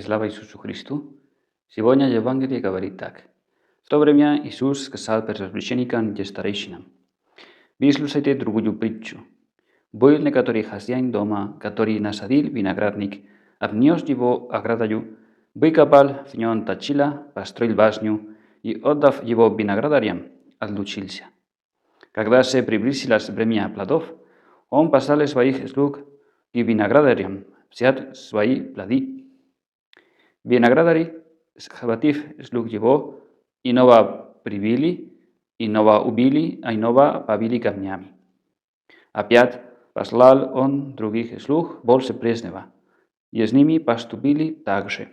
Слава Ісусу Христу! Сегодня Евангелие говорит так. В то время Иисус сказал первосвященникам и старейшинам: «Выслушайте другую притчу. Был некоторый хозяин дома, который насадил виноградник, обнес его оградою, выкопал в нем точила, построил башню и, отдав его виноградарям, отлучился. Когда се приблизилось время плодов, он послал своих слуг к виноградарям взять свои плоды. Виноградари, схватив слуг его, иного прибили, иного убили, а иного побили камнями. Опять послал он других слуг больше прежнего, и с ними поступили так же.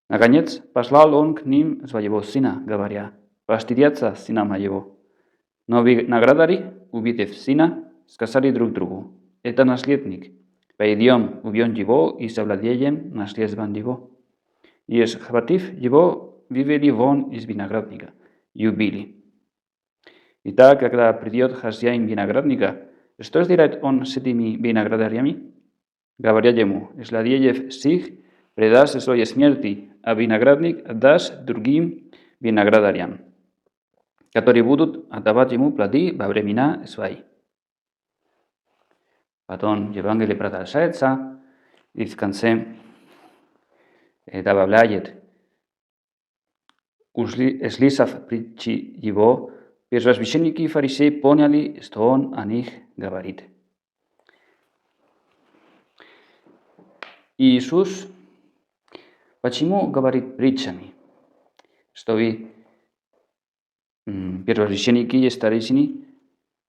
Наконец послал он к ним своего сына, говоря: «Постыдятся сына моего». Но виноградари, увидев сына, сказали друг другу: «Это наследник. Пойдем, убьем его и совладеем наследством его». И, схватив его, вывели вон из виноградника и убили. Итак, когда придет хозяин виноградника, что сделает он с этими виноградарями? Говорят ему: «Злодеев сих предаст своей смерти, а виноградник отдаст другим виноградарям, которые будут отдавать ему плоды во времена свои». Потом Евангелие продолжается, и в конце добавляет: «Услышав притчи его, первосвященники и фарисеи поняли, что он о них говорит». Иисус почему говорит притчами? Чтобы первосвященники и старейшины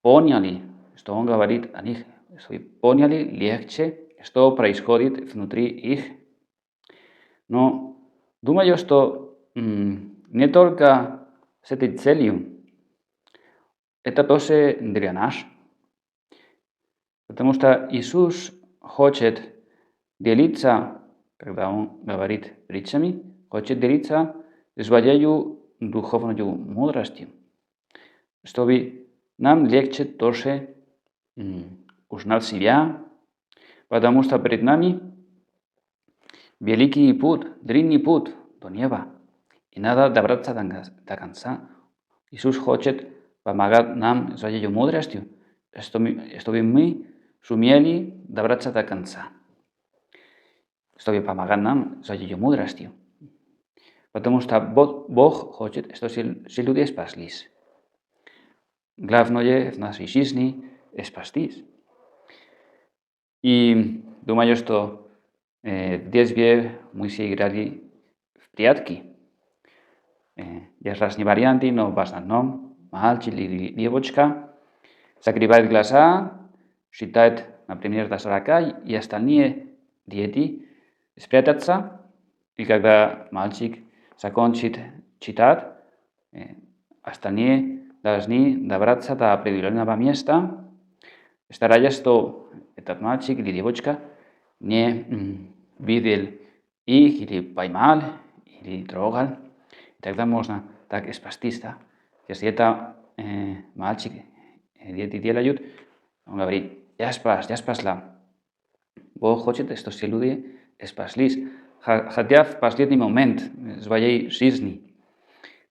поняли, что он говорит о них, чтобы поняли легче, что происходит внутри их. Но думаю, что не только с этой целью, это тоже для нас. Потому что Иисус хочет делиться, когда он говорит притчами, хочет делиться своей духовной мудростью, чтобы нам легче тоже узнать себя, потому что перед нами великий путь, длинный путь до неба, и надо добраться до конца. Иисус хочет помогать нам своей мудростью, чтобы мы сумели добраться до конца, чтобы помогать нам своей мудростью. Потому что Бог хочет, чтобы все люди спаслись. Главное в нашей жизни – спастись. И думаю, что в детстве мы все играли в прятки. Есть разные варианты, но в основном мальчик или девочка закрывает глаза, считает, например, до 40, и остальные дети спрятаться. И когда мальчик закончит читать, остальные должны добраться до определенного места, стараясь, что этот мальчик или девочка не видел их или поймал, или трогал. И тогда можно так спастись. Да? Если это мальчик, дети делают, он говорит: я спасла. Бог хочет, чтобы все люди спаслись, хотя в последний момент своей жизни.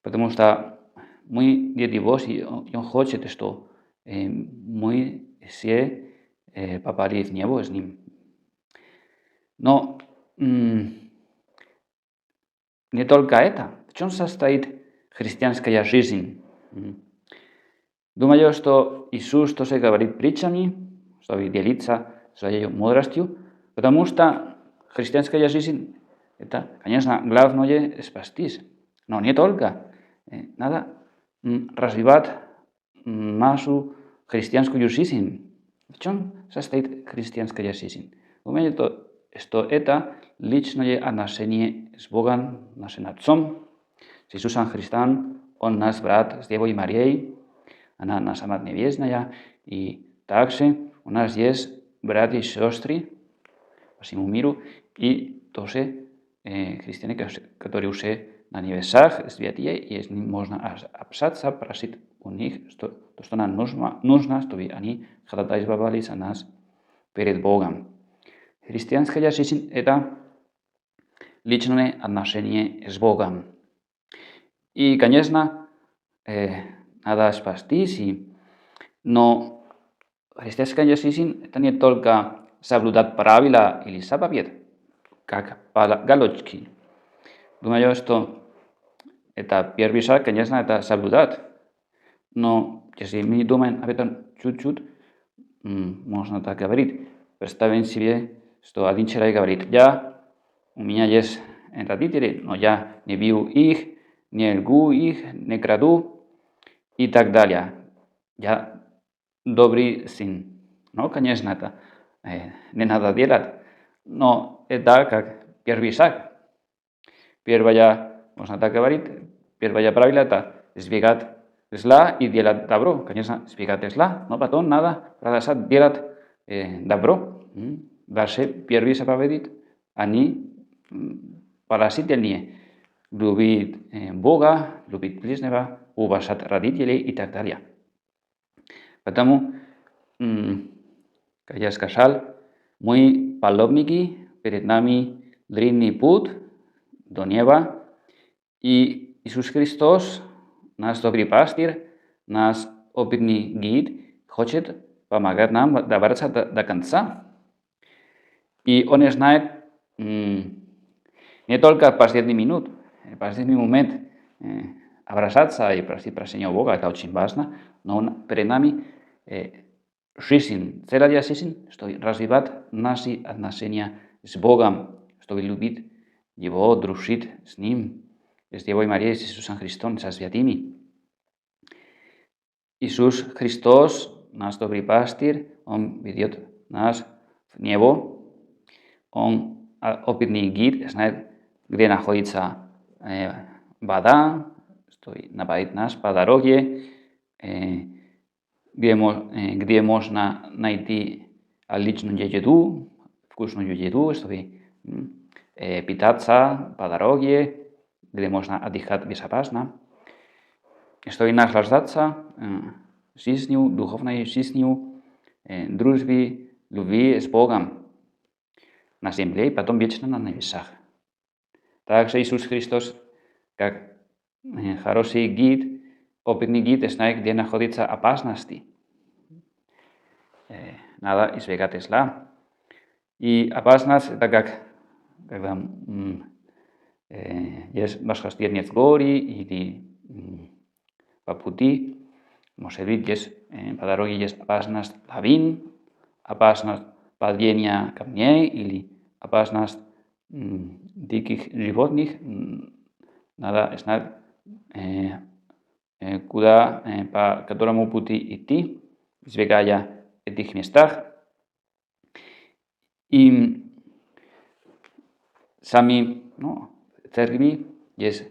Потому что мы дети Божьи, и Он хочет, чтобы мы все попали в небо с Ним. Но не только это. В чем состоит христианская жизнь? Думаю, что Иисус тоже говорит притчами, чтобы делиться своей мудростью, потому что христианская жизнь – это, конечно, главное спастись. Но не только. Надо развивать нашу христианскую жизнь. В чем состоит христианская жизнь? Думаю, что это личное отношение с Богом, нашим Отцом, с Иисусом Христом. Он наш брат с Девой Марией, она наша Мать Небесная, и также у нас есть братья и сестры по всему миру, и тоже христиане, которые уже на небесах, святые, и с ними можно общаться, просить у них то, что нам нужно, чтобы они ходатайствовали за нас перед Богом. Христианская жизнь – это личное отношение с Богом. И, конечно, надо спастись, но христианская жизнь – это не только соблюдать правила или заповедь, как галочки. Думаю, что это первый шаг, конечно, это соблюдать. Но если мы думаем об этом чуть-чуть, можно так говорить. Представим себе, что один человек говорит: у меня есть родители, но я не бью их, не лгу их, не краду и так далее. Я добрый сын. Ну, конечно, это не надо делать, но это как первый шаг. Первое, можно так говорить, первое правило – это избегать зла и делать добро. Конечно, избегать зла, но потом надо продолжать делать добро. Дальше первые заповеди, они положительные. Любить Бога, любить ближнего, уважать родителей и так далее. Потому, как я сказал, мы паломники, перед нами длинный путь до неба, и Иисус Христос, наш добрый пастырь, наш опытный гид, хочет помогать нам добраться до конца. И Он знает не только в последний минут, в последний момент обращаться и просить прощения у Бога, это очень важно, но перед нами жизнь, целая жизнь, чтобы развивать наши отношения с Богом, чтобы любить Его, дружить с Ним, с Девой Марией, с Иисусом Христом, со святыми. Иисус Христос, наш добрый пастырь, Он ведет нас в небо, Он опытный гид, знает, где находится вода, чтобы напоить нас по дороге, где можно найти отличную еду, вкусную еду, чтобы питаться по дороге, где можно отдыхать безопасно, чтобы наслаждаться жизнью, духовной жизнью, дружбой, любви с Богом на земле и потом вечно на небесах. Также Иисус Христос, как хороший гид, опытный гид, знает, где находятся опасности. Надо избегать зла. И опасность – это как когда есть восхождение в горы или по пути. Может быть, по дороге есть опасность лавин, опасность падения камней или опасность диких животных. Надо знать, куда, по которому пути идти, избегая этих местах. И сами в церкви есть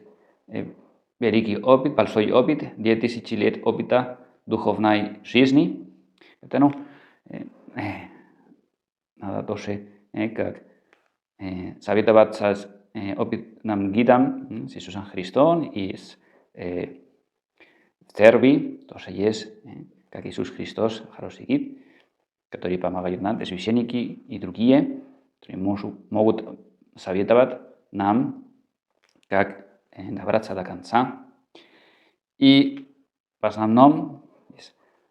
великий опыт, большой опыт, 2000 лет опыта духовной жизни. Поэтому надо тоже как советоваться с опытным гидом, с Иисусом Христом, и в церкви тоже есть, как Иисус Христос, хороший гид, который помогает нам, священники и другие, которые могут советовать нам, как добраться до конца. И в основном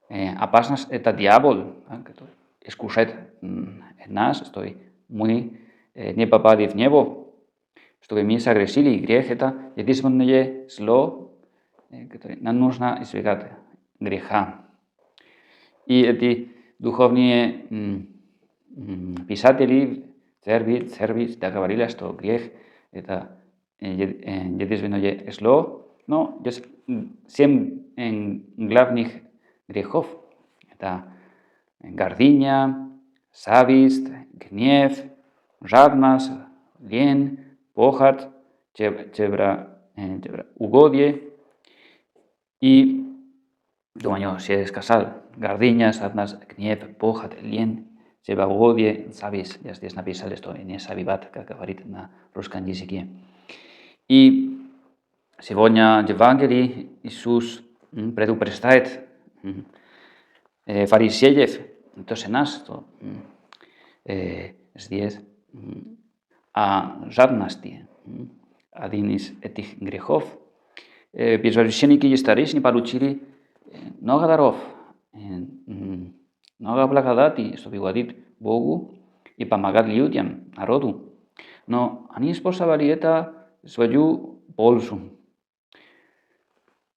опасность – это дьявол, который искушает нас, чтобы мы не попали в небо, чтобы мы согрешили. Грех – это единственное зло, которое нам нужно избегать греха. И эти духовные писатели церкви всегда говорили, что грех – это единственное зло, но есть 7 главных грехов. Это гордыня, зависть, гнев, жадность, лень, похоть, угодие. И, думаю, все сказал, гордыня, жадность, гнев, похоть, лень, угодие, зависть. Я здесь написал, что не забывать, как говорит на русском языке. И сегодня в Евангелии Иисус предупреждает фарисеев, entonces нас, что здесь о жадности, один из этих грехов. Первосвященники и старейшины получили много даров, много благодати, чтобы угодить Богу и помогать людям, народу. Но они использовали это в свою пользу.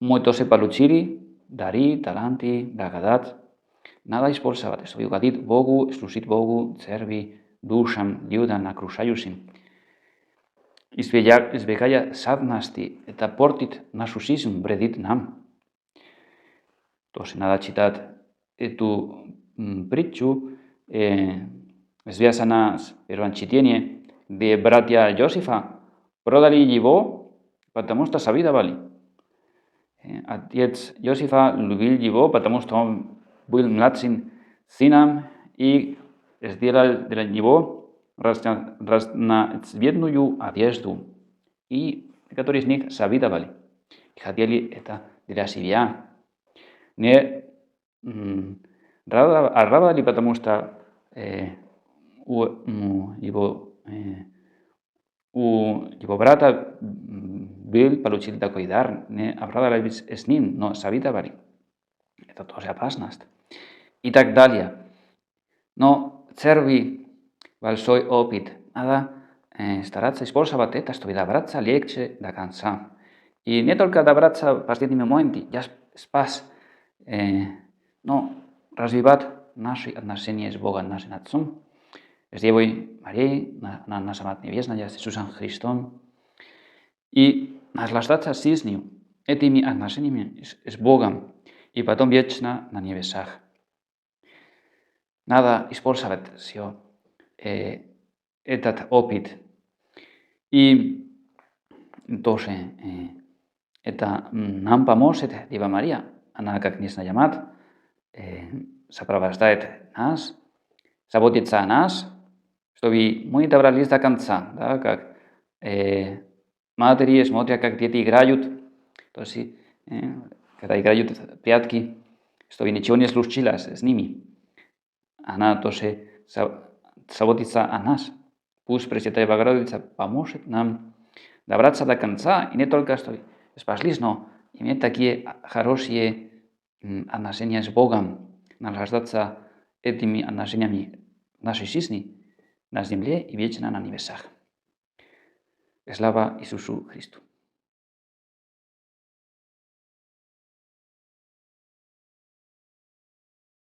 Muchos se получили дары, таланты, благодать. Надо использовать, чтобы угодить Богу, служить Богу, церкви, душам, людям, окружающим. Избегая жадности, это портит нашу жизнь, вредит нам. Тоже надо читать эту притчу, связанную с первым чтением, где братья Иосифа продали его, потому что завидовали. Отец Иосифа любил его, потому что он был младшим сыном и сделал для него разноцветную одежду. И некоторые из них завидовали и хотели это для себя. Не радовали, потому что у его брата получил такой дар, не обрадовались с ним, но завидовали. Это тоже опасность. И так далее. Но церкви большой опыт. Надо стараться использовать это, чтобы добраться легче до конца. И не только добраться в последний момент, я спас, но развивать наши отношения с Богом, нашим Отцом, с Девой Марией, нашей Матерью Небесной, с Иисусом Христом. И наслаждаться жизнью, этими отношениями с Богом, и потом вечно на небесах. Надо использовать все этот опыт. И тоже это нам поможет Дева Мария. Она, как книжная мать, сопровождает нас, заботится о нас, чтобы мы добрались до конца. Да, как матери смотрят, как дети играют, то есть, когда играют в прятки, чтобы ничего не случилось с ними. Она тоже заботится о нас. Пусть Пресвятая Богородица поможет нам добраться до конца, и не только что спаслись, но иметь такие хорошие отношения с Богом, наслаждаться этими отношениями в нашей жизни на земле и вечно на небесах. Слава Иисусу Христу!